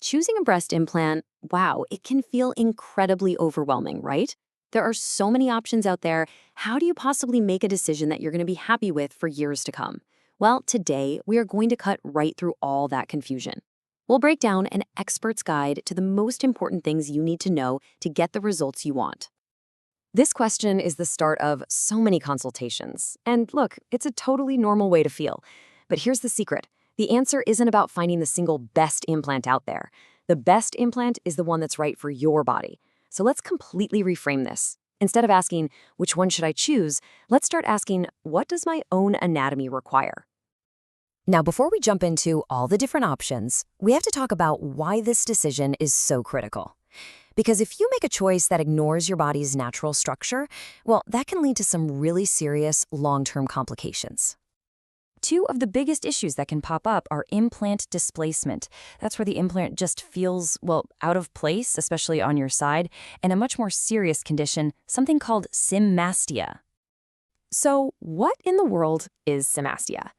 Choosing a breast implant, wow, it can feel incredibly overwhelming, right? There are so many options out there. How do you possibly make a decision that you're going to be happy with for years to come? Well, today we are going to cut right through all that confusion. We'll break down an expert's guide to the most important things you need to know to get the results you want. This question is the start of so many consultations. And look, it's a totally normal way to feel. But here's the secret. The answer isn't about finding the single best implant out there. The best implant is the one that's right for your body. So let's completely reframe this. Instead of asking, which one should I choose, let's start asking, what does my own anatomy require? Now, before we jump into all the different options, we have to talk about why this decision is so critical. Because if you make a choice that ignores your body's natural structure, well, that can lead to some really serious long-term complications. Two of the biggest issues that can pop up are implant displacement. That's where the implant just feels, well, out of place, especially on your side, and a much more serious condition, something called symastia. So what in the world is symastia?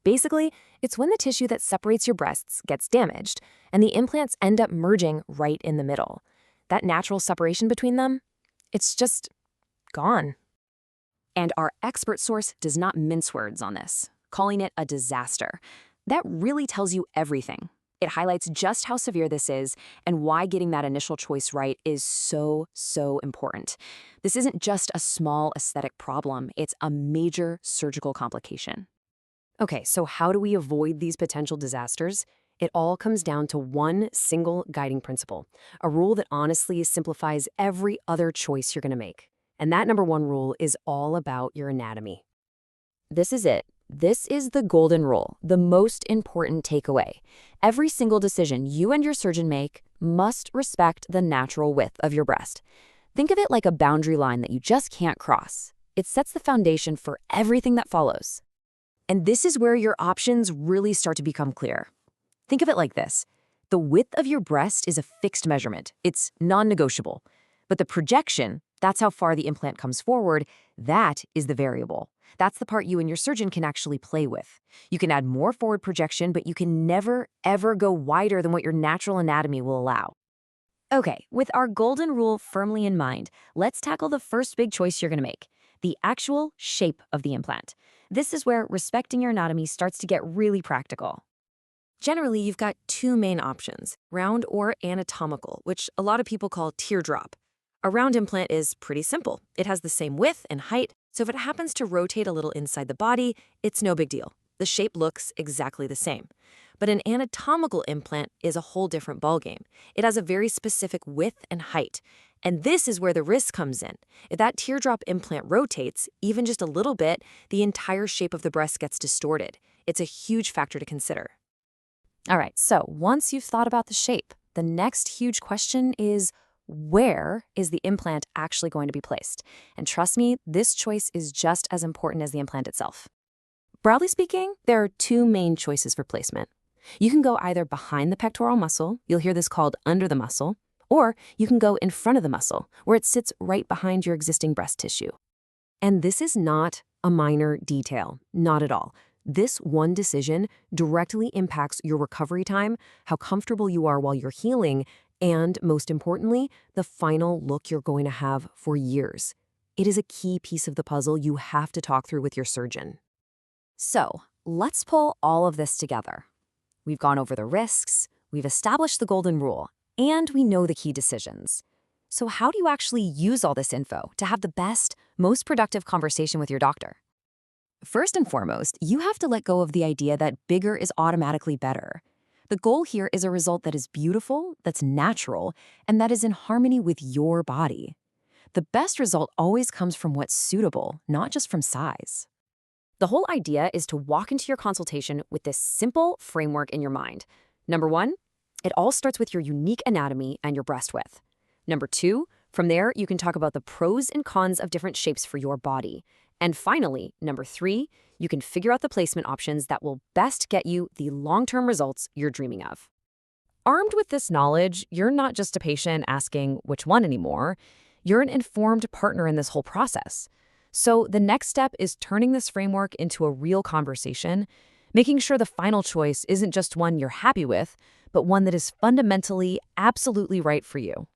Basically, it's when the tissue that separates your breasts gets damaged, and the implants end up merging right in the middle. That natural separation between them, it's just gone. And our expert source does not mince words on this, calling it a disaster. That really tells you everything. It highlights just how severe this is and why getting that initial choice right is so important. This isn't just a small aesthetic problem, it's a major surgical complication. Okay, so how do we avoid these potential disasters? It all comes down to one single guiding principle, a rule that honestly simplifies every other choice you're going to make. And that number one rule is all about your anatomy. This is it. This is the golden rule, the most important takeaway. Every single decision you and your surgeon make must respect the natural width of your breast. Think of it like a boundary line that you just can't cross. It sets the foundation for everything that follows. And this is where your options really start to become clear. Think of it like this. The width of your breast is a fixed measurement. It's non-negotiable. But the projection, that's how far the implant comes forward, that is the variable. That's the part you and your surgeon can actually play with. You can add more forward projection, but you can never, ever go wider than what your natural anatomy will allow. Okay, with our golden rule firmly in mind, let's tackle the first big choice you're going to make, the actual shape of the implant. This is where respecting your anatomy starts to get really practical. Generally, you've got two main options, round or anatomical, which a lot of people call teardrop. A round implant is pretty simple. It has the same width and height, so if it happens to rotate a little inside the body, it's no big deal. The shape looks exactly the same. But an anatomical implant is a whole different ballgame. It has a very specific width and height. And this is where the risk comes in. If that teardrop implant rotates, even just a little bit, the entire shape of the breast gets distorted. It's a huge factor to consider. All right, so once you've thought about the shape, the next huge question is, where is the implant actually going to be placed? And trust me, this choice is just as important as the implant itself. Broadly speaking, there are two main choices for placement. You can go either behind the pectoral muscle, you'll hear this called under the muscle, or you can go in front of the muscle, where it sits right behind your existing breast tissue. And this is not a minor detail, not at all. This one decision directly impacts your recovery time, how comfortable you are while you're healing, and most importantly, the final look you're going to have for years. It is a key piece of the puzzle you have to talk through with your surgeon. So, let's pull all of this together. We've gone over the risks, we've established the golden rule, and we know the key decisions. So how do you actually use all this info to have the best, most productive conversation with your doctor? First and foremost, you have to let go of the idea that bigger is automatically better. The goal here is a result that is beautiful, that's natural, and that is in harmony with your body. The best result always comes from what's suitable, not just from size. The whole idea is to walk into your consultation with this simple framework in your mind. Number one, it all starts with your unique anatomy and your breast width. Number two, from there, you can talk about the pros and cons of different shapes for your body. And finally, number three, you can figure out the placement options that will best get you the long-term results you're dreaming of. Armed with this knowledge, you're not just a patient asking which one anymore. You're an informed partner in this whole process. So the next step is turning this framework into a real conversation. making sure the final choice isn't just one you're happy with, but one that is fundamentally absolutely right for you.